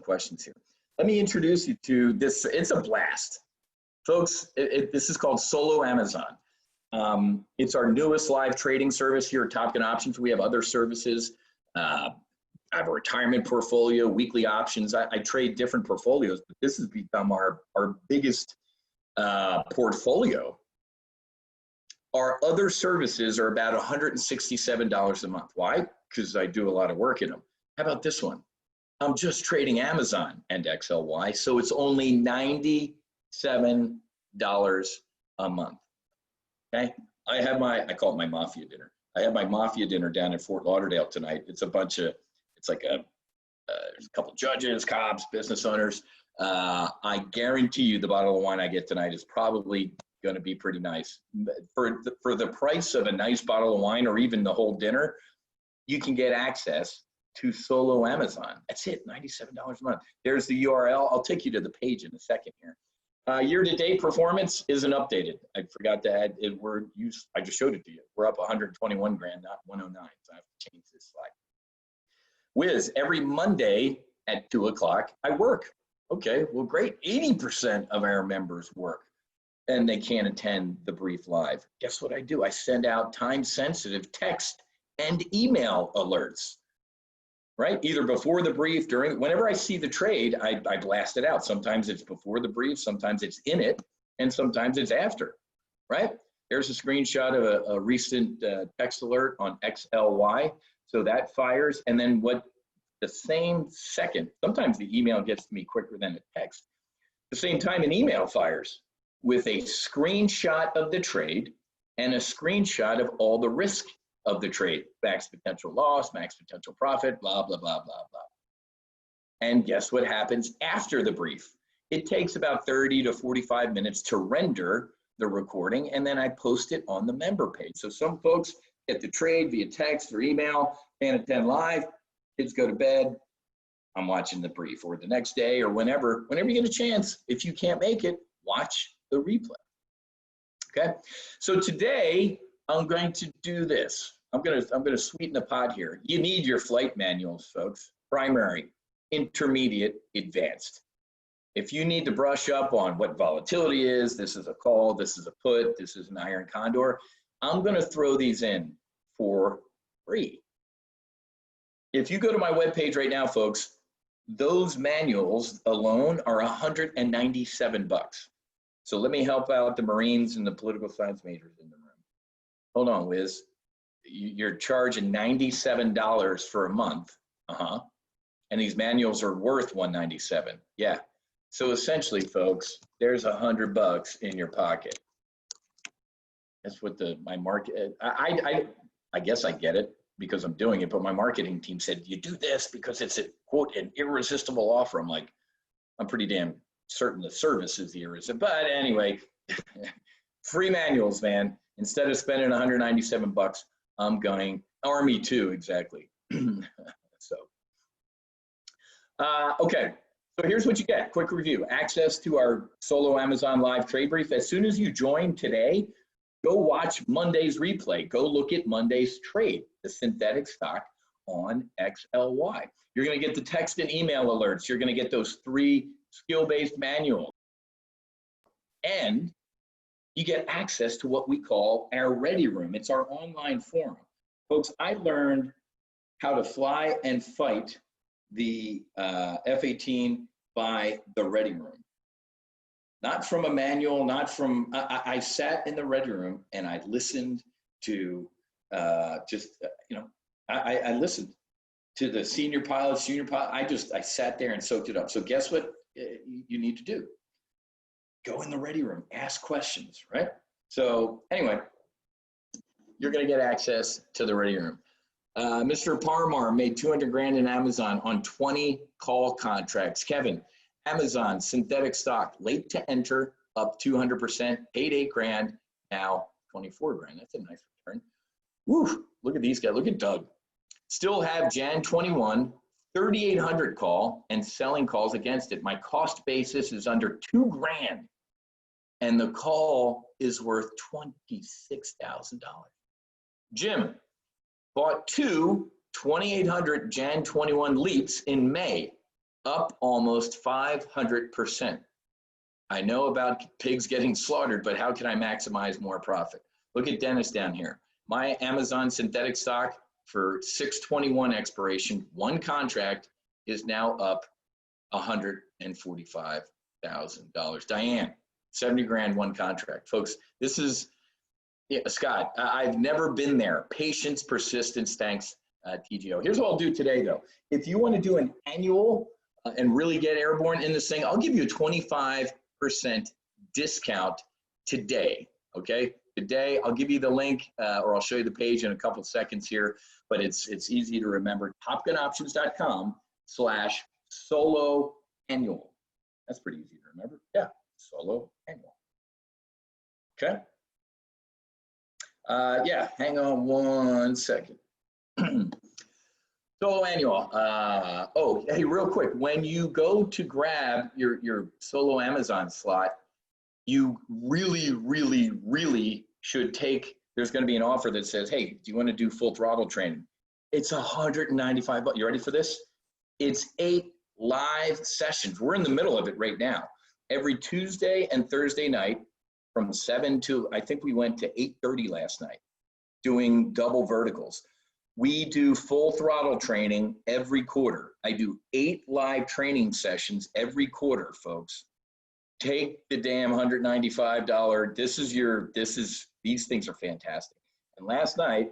questions here. Let me introduce you to this. It's a blast. Folks, this is called Solo Amazon. It's our newest live trading service here at Topkin Options. We have other services. I have a retirement portfolio, weekly options. I trade different portfolios, but this has become our biggest portfolio. Our other services are about $167 a month. Why? Because I do a lot of work in them. How about this one? I'm just trading Amazon and XLY, so it's only $97 a month. Okay? I call it my mafia dinner. I have my mafia dinner down in Fort Lauderdale tonight. It's like there's a couple of judges, cops, business owners. I guarantee you the bottle of wine I get tonight is probably going to be pretty nice. For the price of a nice bottle of wine or even the whole dinner, you can get access to Solo Amazon. That's it, $97 a month. There's the URL. I'll take you to the page in a second here. Year-to-date performance isn't updated. I forgot to add it. I just showed it to you. We're up 121 grand, not 109. So I have to change this slide. Wiz, every Monday at 2 o'clock, I work. Okay, well, great. 80% of our members work and they can't attend the brief live. Guess what I do? I send out time-sensitive text and email alerts. right? Either before the brief, during, whenever I see the trade, I blast it out. Sometimes it's before the brief, sometimes it's in it, and sometimes it's after, right? Here's a screenshot of a recent text alert on XLY. So that fires, and then what, the same second, sometimes the email gets to me quicker than a text. The same time an email fires with a screenshot of the trade and a screenshot of all the risk of the trade, max potential loss, max potential profit, blah, blah, blah, blah, blah. And guess what happens after the brief? It takes about 30 to 45 minutes to render the recording, and then I post it on the member page. So some folks get the trade via text or email, 10 at 10 live, kids go to bed, I'm watching the brief, or the next day, or whenever you get a chance. If you can't make it, watch the replay. Okay, so today I'm going to do this. I'm gonna sweeten the pot here. You need your flight manuals, folks. Primary, intermediate, advanced. If you need to brush up on what volatility is, this is a call, this is a put, this is an iron condor, I'm gonna throw these in for free. If you go to my webpage right now, folks, those manuals alone are $197. So let me help out the Marines and the political science majors in the room. Hold on, Wiz. You're charging $97 for a month. And these manuals are worth $197. Yeah. So essentially, folks, there's $100 in your pocket. That's what my market. I guess I get it because I'm doing it, but my marketing team said you do this because it's a quote an irresistible offer. I'm like, I'm pretty damn certain the service is the irresistible. But anyway, free manuals, man. Instead of spending $197, I'm going Army 2 exactly. Okay. So here's what you get. Quick review. Access to our solo Amazon live trade brief. As soon as you join today, go watch Monday's replay. Go look at Monday's trade, the synthetic stock on XLY. You're going to get the text and email alerts. You're going to get those 3 skill-based manuals. And you get access to what we call our Ready Room. It's our online forum. Folks, I learned how to fly and fight the F-18 by the Ready Room. Not from a manual, not from, I sat in the Ready Room and I listened to I listened to the senior pilots, junior pilots. I sat there and soaked it up. So guess what you need to do? Go in the Ready Room, ask questions, right? So anyway, you're gonna get access to the Ready Room. Mr. Parmar made 200 grand in Amazon on 20 call contracts. Kevin, Amazon synthetic stock, late to enter, up 200%, paid 8 grand, now 24 grand. That's a nice return. Woo, look at these guys. Look at Doug. Still have Jan 21, 3,800 call and selling calls against it. My cost basis is under 2 grand and the call is worth $26,000. Jim bought 2 2,800 Jan 21 leaps in May, up almost 500%. I know about pigs getting slaughtered, but how can I maximize more profit? Look at Dennis down here. My Amazon synthetic stock for 6/21 expiration, 1 contract is now up $145,000. Diane, 70 grand, 1 contract. Folks, this is, Scott, I've never been there. Patience, persistence, thanks, TGO. Here's what I'll do today, though. If you want to do an annual and really get airborne in this thing, I'll give you a 25% discount today, okay? Today, I'll give you the link or I'll show you the page in a couple of seconds here, but it's easy to remember. TopkinOptions.com/solo annual. That's pretty easy to remember. Yeah, solo annual. Okay. Yeah, hang on 1 second. Solo annual. Oh, hey, real quick, when you go to grab your solo Amazon slot, you really, really, really should take, there's going to be an offer that says, hey, do you want to do full throttle training? It's $195. You ready for this? It's 8 live sessions. We're in the middle of it right now. Every Tuesday and Thursday night from 7 to, I think we went to 8:30 last night, doing double verticals. We do full throttle training every quarter. I do 8 live training sessions every quarter, folks. Take the damn $195. These things are fantastic. And last night,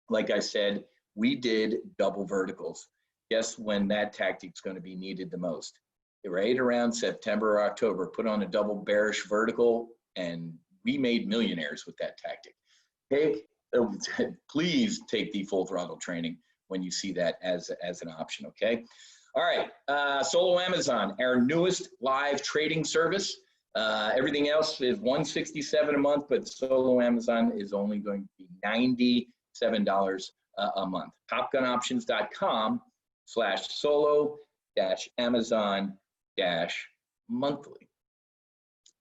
like I said, we did double verticals. Guess when that tactic's going to be needed the most? Right around September or October, put on a double bearish vertical, and we made millionaires with that tactic. Please take the full throttle training when you see that as an option, okay? All right, Solo Amazon, our newest live trading service. Everything else is $167 a month, but Solo Amazon is only going to be $97 a month. TopkinOptions.com/solo-amazon-monthly.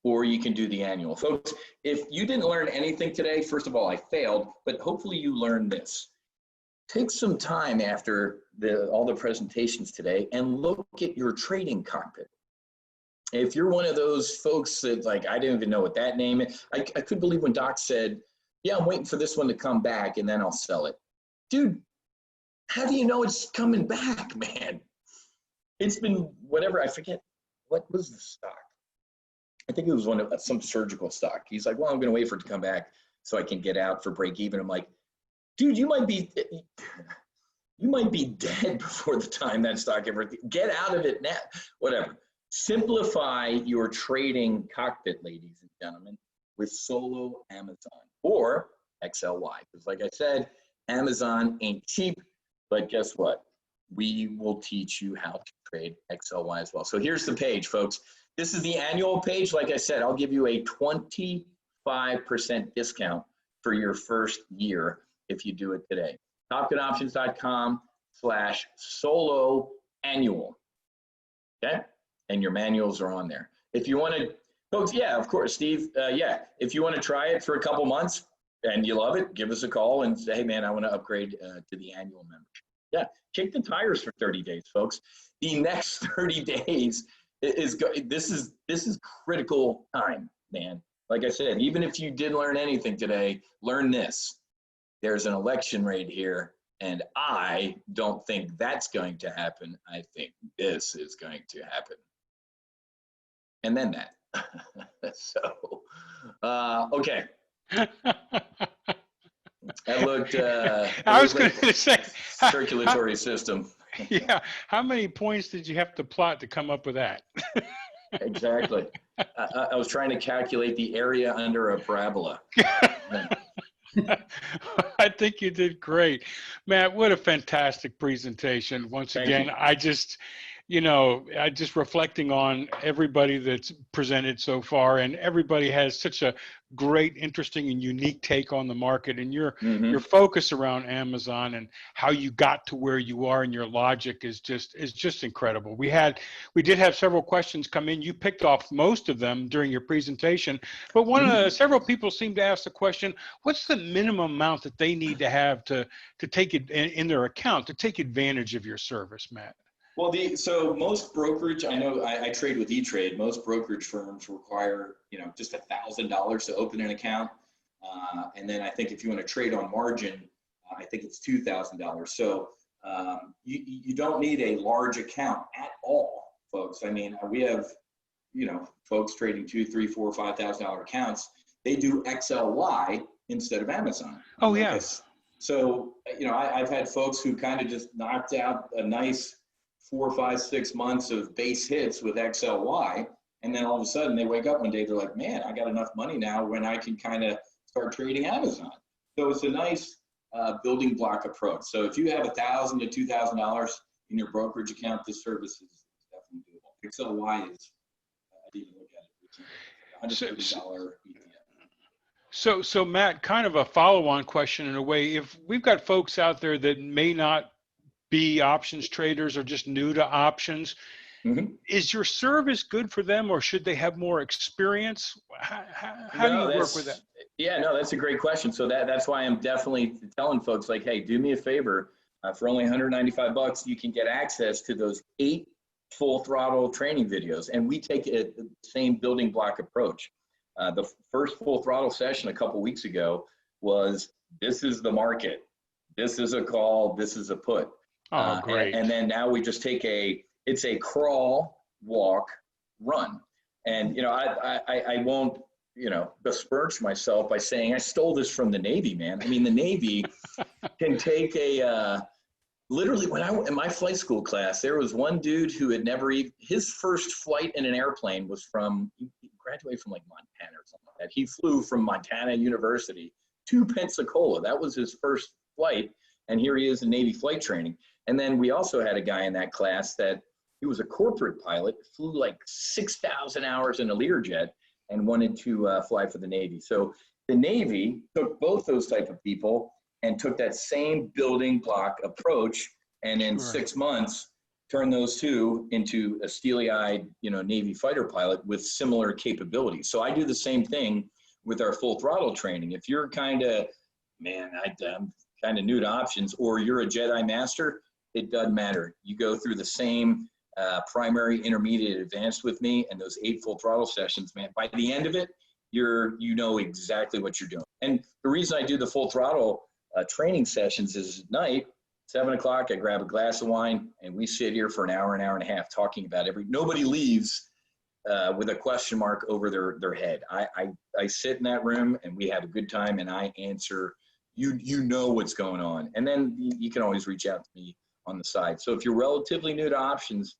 Or you can do the annual. Folks, if you didn't learn anything today, first of all, I failed, but hopefully you learned this. Take some time after all the presentations today and look at your trading cockpit. If you're one of those folks that like, I didn't even know what that name is. I couldn't believe when Doc said, yeah, I'm waiting for this one to come back and then I'll sell it. Dude, how do you know it's coming back, man? It's been whatever, I forget, what was the stock? I think it was some surgical stock. He's like, well, I'm going to wait for it to come back so I can get out for break even. I'm like, dude, you might be dead before the time that stock ever, get out of it now, whatever. Simplify your trading cockpit, ladies and gentlemen, with Solo Amazon or XLY. Because like I said, Amazon ain't cheap, but guess what? We will teach you how to trade XLY as well. So here's the page, folks. This is the annual page. Like I said, I'll give you a 25% discount for your first year if you do it today. TopkinOptions.com/solo-annual. Okay? And your manuals are on there. If you want to, folks, yeah, of course, Steve. Yeah, if you want to try it for a couple months and you love it, give us a call and say, hey, man, I want to upgrade to the annual membership. Yeah, kick the tires for 30 days, folks. The next 30 days this is critical time, man. Like I said, even if you didn't learn anything today, learn this. There's an election right here, and I don't think that's going to happen. I think this is going to happen. And then that. So, okay. That looked, I was going to say, circulatory system. Yeah. How many points did you have to plot to come up with that? Exactly. I was trying to calculate the area under a parabola. I think you did great. Matt, what a fantastic presentation. Once again, I just reflecting on everybody that's presented so far, and everybody has such a great, interesting, and unique take on the market, and your focus around Amazon and how you got to where you are and your logic is just incredible. We did have several questions come in. You picked off most of them during your presentation, but several people seemed to ask the question, what's the minimum amount that they need to have to take it in their account to take advantage of your service, Matt? Well, so most brokerage, I know I trade with E-Trade. Most brokerage firms require, just $1,000 to open an account. And then I think if you want to trade on margin, I think it's $2,000. So you don't need a large account at all, folks. I mean, we have, folks trading $2,000, $3,000, $4,000, $5,000 accounts. They do XLY instead of Amazon. Oh, yes. So, I've had folks who kind of just knocked out a nice 4, 5, 6 months of base hits with XLY, and then all of a sudden they wake up one day, they're like, man, I got enough money now when I can kind of start trading Amazon. So it's a nice building block approach. So if you have $1,000 to $2,000 in your brokerage account, this service is definitely doable. XLY is, I didn't even look at it, $130 ETF. So Matt, kind of a follow-on question in a way, if we've got folks out there that may not be options traders or just new to options, is your service good for them, or should they have more experience? How do you work with that? Yeah, no, that's a great question. So that's why I'm definitely telling folks like, hey, do me a favor. For only $195, you can get access to those 8 full throttle training videos. And we take the same building block approach. The first full throttle session a couple weeks ago was, this is the market. This is a call. This is a put. Oh, great. And then now we just take it's a crawl, walk, run. And, I won't, besmirch myself by saying I stole this from the Navy, man. I mean, the Navy can take literally in my flight school class, there was one dude who had his first flight in an airplane was he graduated from like Montana or something like that. He flew from Montana University to Pensacola. That was his first flight. And here he is in Navy flight training. And then we also had a guy in that class that he was a corporate pilot, flew like 6,000 hours in a Learjet and wanted to fly for the Navy. So the Navy took both those type of people and took that same building block approach, and in 6 months, turned those two into a steely-eyed, Navy fighter pilot with similar capabilities. So I do the same thing with our full throttle training. If you're kind of, I'm kind of new to options, or you're a Jedi Master, it doesn't matter. You go through the same primary, intermediate, advanced with me, and those 8 full throttle sessions, man. By the end of it, you know exactly what you're doing. And the reason I do the full throttle training sessions is at night, 7 o'clock, I grab a glass of wine, and we sit here for an hour and a half talking about nobody leaves with a question mark over their head. I sit in that room, and we have a good time, and I answer, you know what's going on. And then you can always reach out to me on the side. So if you're relatively new to options,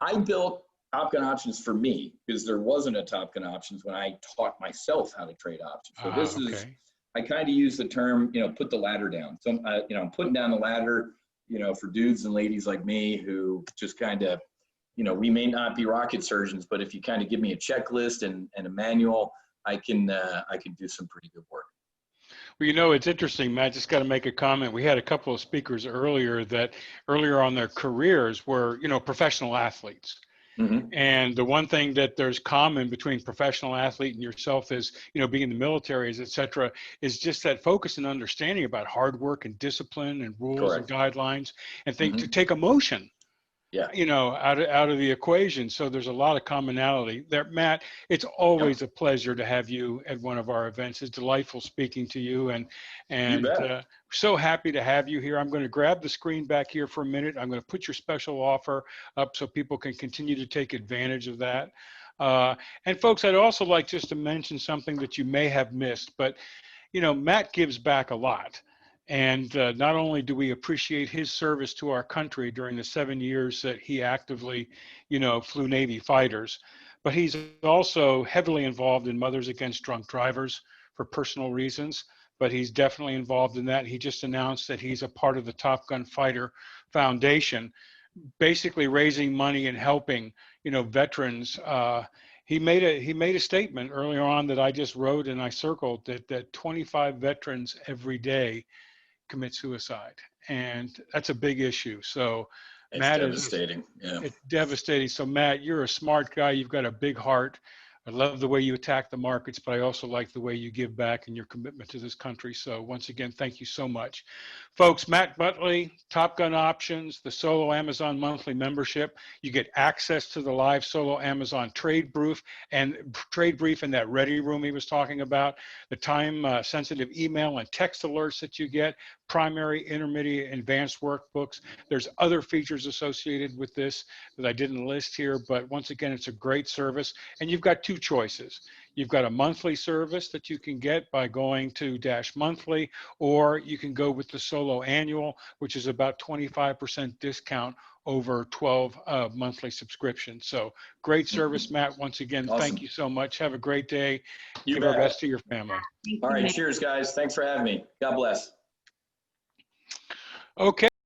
I built Topkin Options for me because there wasn't a Topkin Options when I taught myself how to trade options. So this is, I kind of use the term, put the ladder down. So, I'm putting down the ladder, for dudes and ladies like me who just kind of, we may not be rocket surgeons, but if you kind of give me a checklist and a manual, I can do some pretty good work. Well, it's interesting, Matt, just got to make a comment. We had a couple of speakers earlier on their careers were, professional athletes. Mm-hmm. And the one thing that there's common between professional athlete and yourself is, being in the militaries, et cetera, is just that focus and understanding about hard work and discipline and rules and guidelines and to take emotion. Out of the equation. So there's a lot of commonality there. Matt, it's always a pleasure to have you at one of our events. It's delightful speaking to you, and so happy to have you here. I'm going to grab the screen back here for a minute. I'm going to put your special offer up so people can continue to take advantage of that. And folks, I'd also like just to mention something that you may have missed, but Matt gives back a lot. And not only do we appreciate his service to our country during the 7 years that he actively, flew Navy fighters, but he's also heavily involved in Mothers Against Drunk Drivers for personal reasons. But he's definitely involved in that. He just announced that he's a part of the Top Gun Fighter Foundation, basically raising money and helping, veterans. He made a statement earlier on that I just wrote and I circled that 25 veterans every day commit suicide, and that's a big issue. So it's Matt, devastating. It's devastating. So Matt, you're a smart guy. You've got a big heart. I love the way you attack the markets, but I also like the way you give back and your commitment to this country. So once again, thank you so much. Folks, Matt Buckley, Topkin Options, the Solo Amazon monthly membership. You get access to the live Solo Amazon trade brief and that ready room he was talking about, the time sensitive email and text alerts that you get, primary, intermediate, advanced workbooks. There's other features associated with this that I didn't list here, but once again, it's a great service. And you've got 2 choices. You've got a monthly service that you can get by going to --monthly, or you can go with the Solo Annual, which is about 25% discount over 12 monthly subscriptions. So great service, Matt. Once again, awesome. Thank you so much. Have a great day. Give our best to your family. All right. Cheers, guys. Thanks for having me. God bless. Okay.